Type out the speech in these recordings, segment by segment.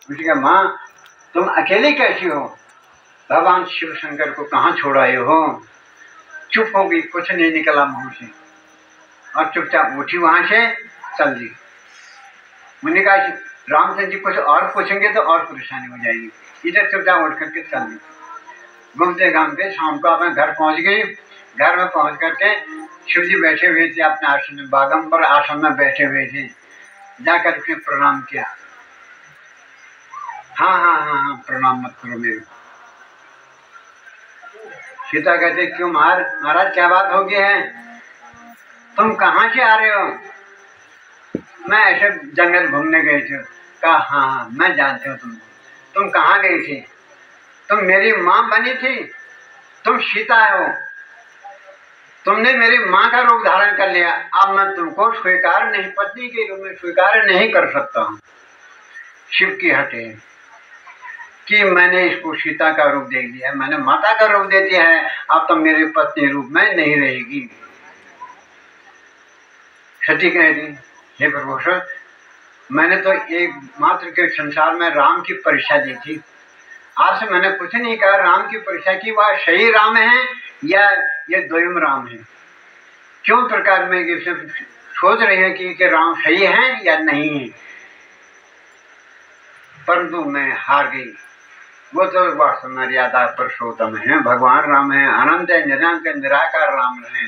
उसने कहा माँ तुम अकेले कैसी हो, भगवान शिव शंकर को कहाँ छोड़ आए हो। चुप हो गई, कुछ नहीं निकला मुंह से और चुपचाप उठी वहां से चल दी। मैंने कहा रामचंद्र जी कुछ और पूछेंगे तो और परेशानी हो जाएगी, इधर चुपचाप उठ करके चल दी। घूमते घामते शाम को अपने घर पहुंच गई। घर में पहुंच करके शिव जी बैठे हुए थे अपने आश्रम में, बागंबर आश्रम में बैठे हुए थे। जाकर के प्रणाम किया। हाँ हाँ हाँ हाँ, प्रणाम मत करो मेरे। सीता कहते क्यों महाराज क्या बात हो गई है, तुम कहाँ से आ रहे हो। मैं ऐसे जंगल घूमने गए थे। कहा हाँ हाँ मैं जानती हूँ तुम कहाँ गई थी, तुम मेरी माँ बनी थी, तुम सीता हो, तुमने मेरी माँ का रूप धारण कर लिया। अब मैं तुमको स्वीकार नहीं, पत्नी के रूप में स्वीकार नहीं कर सकता हूँ। शिव की हटे कि मैंने इसको सीता का रूप दे दिया है, मैंने माता का रूप दे दिया है, अब तो मेरी पत्नी रूप में नहीं रहेगी। सती कह दी हे प्रभु मैंने तो एक मात्र के संसार में राम की परीक्षा दी थी, आपसे मैंने कुछ नहीं कहा राम की परीक्षा की, वह सही राम है या ये द्वयम राम है। क्यों प्रकार में सोच रही है कि राम सही है या नहीं है। परंतु मैं हार गई। वो तो वास्तव मर्यादा पुरुषोत्तम है, भगवान राम है, अनंत निरंत निराकार राम है।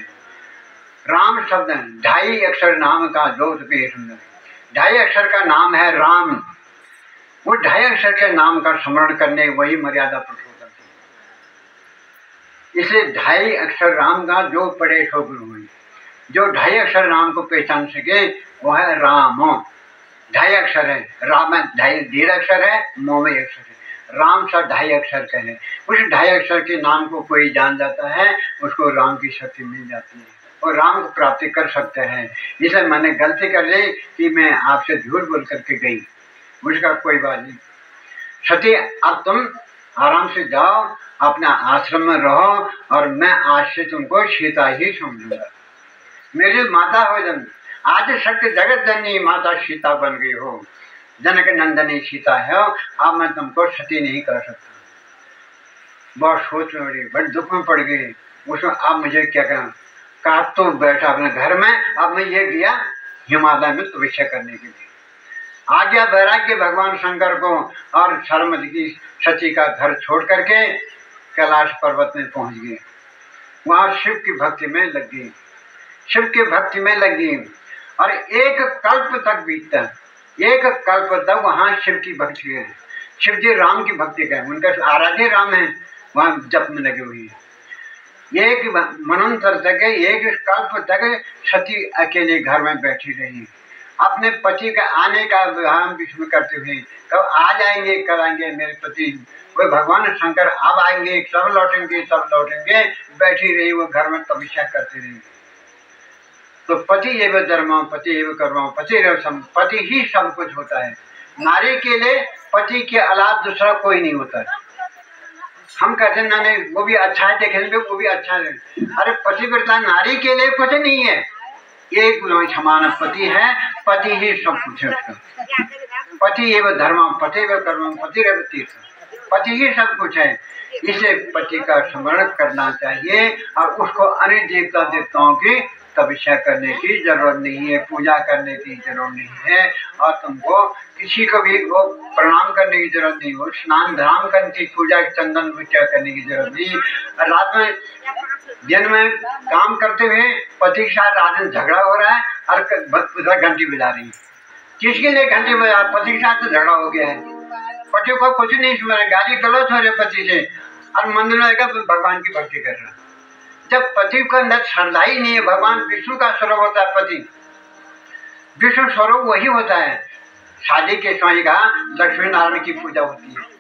राम शब्द 2.5 अक्षर नाम का जोत पे सुंदर, 2.5 अक्षर का नाम है राम। वो 2.5 अक्षर के नाम का स्मरण करने वही मर्यादा पुरुषोत्तम है। इसे 2.5 अक्षर राम का जो पढ़े सो गुरु हुई, जो 2.5 अक्षर राम को पहचान सके वो है राम। 2.5 अक्षर है, राम में 2.5 अक्षर है, मोह में अक्षर है। राम सा 2.5 अक्षर का है। उस 2.5 अक्षर के नाम को कोई जान जाता है, उसको राम की शक्ति मिल जाती है और राम को प्राप्ति कर सकते हैं। इसलिए मैंने गलती कर ली कि मैं आपसे झूठ बोल करके गई, उसका कोई बात नहीं। सती अब तुम आराम से जाओ, अपना आश्रम में रहो और मैं आज से तुमको सीता ही समझूंगा। मेरी माता हो जन, आज शक्ति जगत जननी माता सीता बन गई हो, जनक नंदनी सीता है, अब मैं तुमको सती नहीं कर सकता। बहुत सोच में पड़ी, बड़े दुख में पड़ गई। उसमें अब मुझे क्या करना, काट तो बैठा अपने घर में, अब मैं ये गया हिमालय में तपस्या करने के लिए। आ गया वैराग्य भगवान शंकर को और शर्मद की सती का घर छोड़ करके कैलाश पर्वत में पहुंच गए। वहां शिव की भक्ति में लग गई, शिव की भक्ति में लग गई और एक कल्प तक बीतता, एक कल्प तक वहां शिव की भक्ति है। शिव जी राम की भक्ति का है, उनका आराध्य राम है, वहां जप में लगे हुए हैं। एक मनंतर तक, एक कल्प तक सती अकेले घर में बैठी रही, अपने पति का आने का विधान विस्मय करते हुए, कब आ जाएंगे कब आएंगे मेरे पति, वो भगवान शंकर अब आएंगे, सब लौटेंगे सब लौटेंगे, बैठी रही वो घर में तपस्या करती रही। तो पति एवं धर्म पति एवं कर्म पति ही सब कुछ होता है। नारी के लिए पति के अलावा दूसरा कोई नहीं होता है। हम कहते हैं ना नहीं वो भी अच्छा है, देखेंगे वो भी अच्छा है, अरे पतिव्रता नारी के लिए कुछ नहीं है, एक समान पति है, पति ही सब कुछ है उसका। पति एवं धर्म पति एवं कर्म पति एवं तीर्थ, पति ही सब कुछ है। इसे पति का स्मरण करना चाहिए और उसको अन्य देवता देवताओं की तपस्या करने की जरूरत नहीं है, पूजा करने की जरूरत नहीं है और तुमको किसी को भी वो प्रणाम करने की जरूरत नहीं हो, स्नान धाम करने की, पूजा चंदन पूजा करने की जरूरत नहीं। रात में दिन में काम करते हुए पति के साथ रात में झगड़ा हो रहा है और घंटी बजा रही है, किसके लिए घंटी बजा, पति के साथ तो झगड़ा हो गया है, पति को कुछ नहीं सुना, गाली गलौज हो रहे पति से और मंदिर में भगवान की भक्ति कर रहा है। जब पति के अंदर श्रद्धा ही नहीं है, भगवान विष्णु का स्वरूप होता है पति, विष्णु स्वरूप वही होता है। शादी के समय का लक्ष्मी नारायण की पूजा होती है।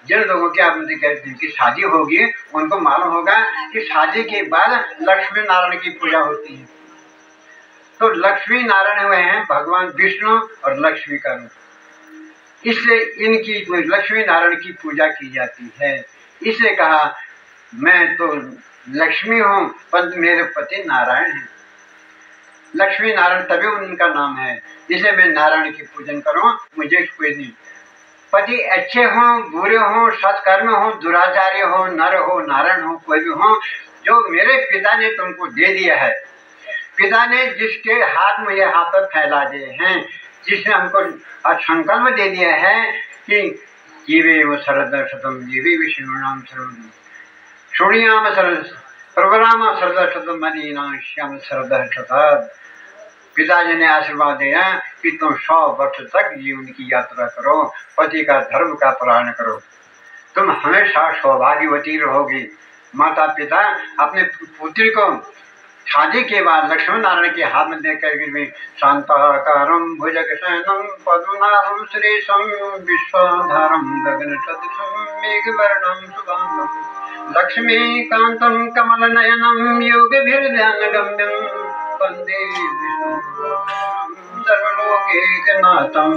जिन लोगों की आप मुझे कहते हैं कि शादी होगी उनको मालूम होगा कि शादी के बाद लक्ष्मी नारायण की पूजा होती है। तो लक्ष्मी नारायण हुए हैं भगवान विष्णु और लक्ष्मी का रूप, इसलिए इनकी लक्ष्मी नारायण की पूजा की जाती है। इसलिए कहा मैं तो लक्ष्मी हूँ पर मेरे पति नारायण हैं। लक्ष्मी नारायण तभी उनका नाम है, इसे मैं नारायण की पूजन करूँ, मुझे कोई नहीं। पति अच्छे हों बुरे हों, सत्कर्म हो, दुराचार्य हो, नर हो, नारायण हो, कोई भी हो, जो मेरे पिता ने तुमको दे दिया है, पिता ने जिसके हाथ में ये हाथ फैला दिए हैं, जिसने हमको संकल्प दे दिया है कि जीवे वो शरद शतम, जीवे विष्णु नाम शरण शून्याम शरद प्रभराम शरद शतम मनीना श्याम शरद शतद। पिताजी ने आशीर्वाद दिया कि तुम 100 वर्ष तक जीवन की यात्रा करो, पति का धर्म का पालन करो, तुम हमेशा सौभाग्यवती रहोगी। माता पिता अपने पुत्री को शादी के बाद लक्ष्मण नारायण के हाथ में देकर के शांताकारं भुजगशयनं पद्मनाभं सुरेशं विश्वधारं गगनसदृशं मेघवर्णं शुभांगं लक्ष्मीकान्तं कमलनयनं योगिभिर्ध्यानगम्यं वन्दे विष्णुं सर्वलोकैकनाथं।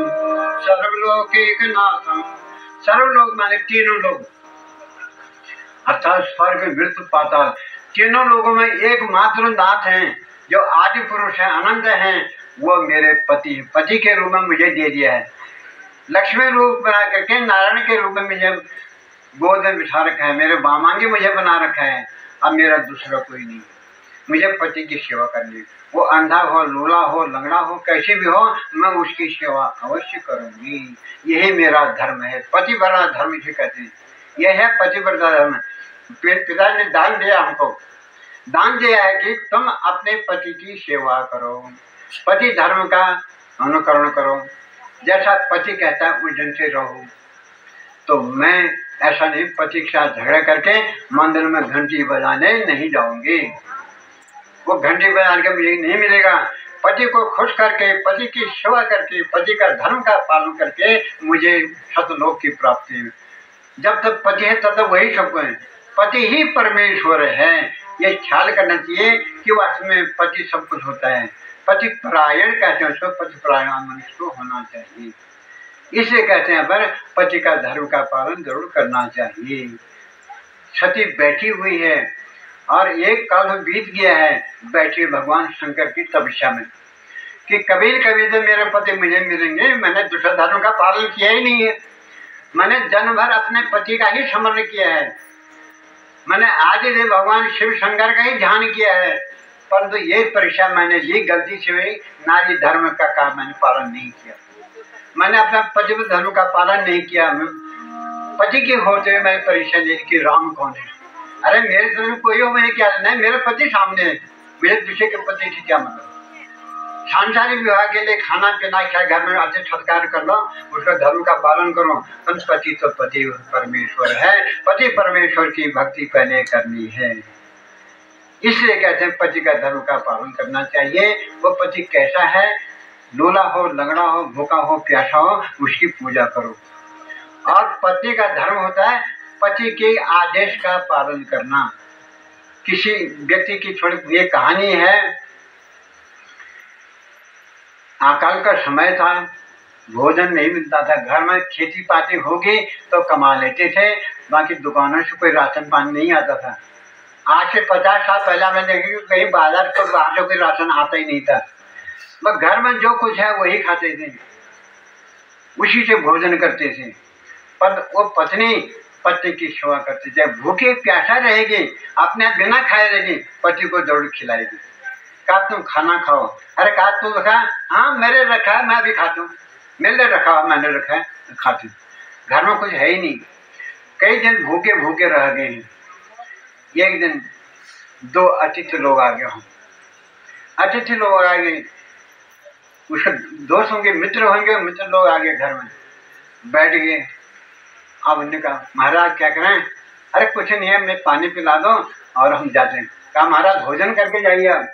सर्वलोकैकनाथं, सर्वलोक माने तीनों लोग, अर्थात स्वर्ग मृत्यु पाताल, तीनों लोगों में एकमात्र नाथ हैं जो आदि पुरुष है, अनंत हैं, वो मेरे पति, पति के रूप में मुझे दे दिया है। लक्ष्मी रूप बना करके नारायण के रूप में मुझे गोद में बिठा रखा है, मेरे वामांगी मुझे बना रखा है। अब मेरा दूसरा कोई नहीं, मुझे पति की सेवा करनी, वो अंधा हो, लूला हो, लंगड़ा हो, कैसे भी हो, मैं उसकी सेवा अवश्य करूंगी। यही मेरा धर्म है, पतिव्रता धर्म इसे कहते हैं, यह है पतिव्रता धर्म। पिता ने दान दिया, हमको दान दिया है कि तुम अपने पति की सेवा करो, पति धर्म का अनुकरण करो, जैसा पति कहता है उस ढंग से रहो। तो मैं ऐसा नहीं पति के साथ झगड़ा करके मंदिर में घंटी बजाने नहीं जाऊंगी, वो घंटी बजा के मुझे नहीं मिलेगा। पति को खुश करके, पति की सेवा करके, पति का धर्म का पालन करके मुझे सतलोक की प्राप्ति है। जब तक पति है तब तक वही सब है, पति ही परमेश्वर है। ये ख्याल करना चाहिए कि वास्तव में पति सब कुछ होता है। पति परायण कहते हैं उसको, पति परायण मनुष्य को होना चाहिए, इसे कहते हैं। पर पति का धर्म का पालन जरूर करना चाहिए। सती बैठी हुई है और एक काल बीत गया है, बैठी भगवान शंकर की तपस्या में कि कभी कभी तो मेरे पति मुझे मिलेंगे। मैंने दूसरा धर्म का पालन किया ही नहीं है, मैंने जन्म भर अपने पति का ही स्मरण किया है, मैंने आदि देव भगवान शिव शंकर का ही ध्यान किया है। परंतु ये परीक्षा मैंने ली, गलती से हुई, नारी धर्म का काम मैंने पालन नहीं किया, मैंने अपना पति धर्म का पालन नहीं किया। पति के होते हुए मैंने परीक्षा ली कि राम कौन है। अरे मेरे धर्म में कोई हो, मैंने क्या नहीं, मेरे पति सामने है, मेरे दूसरे के पति से क्या मतलब। सांसारिक विवाह के लिए खाना पीना क्या, घर में अच्छे सत्कार कर लो, उसका धर्म का पालन करो। तुम पति तो पति परमेश्वर है, पति परमेश्वर की भक्ति पहले करनी है, इसलिए कहते हैं पति का धर्म का पालन करना चाहिए। वो पति कैसा है, लूला हो, लंगड़ा हो, भूखा हो, प्यासा हो, उसकी पूजा करो। और पति का धर्म होता है पति के आदेश का पालन करना। किसी व्यक्ति की थोड़ी ये कहानी है, अकाल का समय था, भोजन नहीं मिलता था, घर में खेती पाती होगी तो कमा लेते थे, बाकी दुकानों से कोई राशन पानी नहीं आता था। आज से 50 साल पहले मैं देखी कि कहीं बाजार को बाहर से कोई राशन आता ही नहीं था, बस घर में जो कुछ है वही खाते थे, उसी से भोजन करते थे। पर वो पत्नी पति की सेवा करती थी, भूखे प्यासा रहेगी, अपने बिना खाए रहेगी, पति को जरूर खिलाएगी। कहा तुम खाना खाओ, अरे कहा तुम रखा, हाँ मेरे रखा है, मैं भी खाता हूँ, मेरे लिए रखा हुआ, मैंने रखा है, खाती हूँ। घर में कुछ है ही नहीं, कई दिन भूखे भूखे रह गए हैं। एक दिन 2 अतिथि लोग आ गए हों, अतिथि लोग आ गए, उसके दोस्त होंगे, मित्र होंगे, मित्र लोग आ गए, घर में बैठ गए। अब उन्होंने कहा महाराज क्या करें, अरे कुछ नहीं है, मैं पानी पिला दो और हम जाते हैं। कहा महाराज भोजन करके जाइए आप।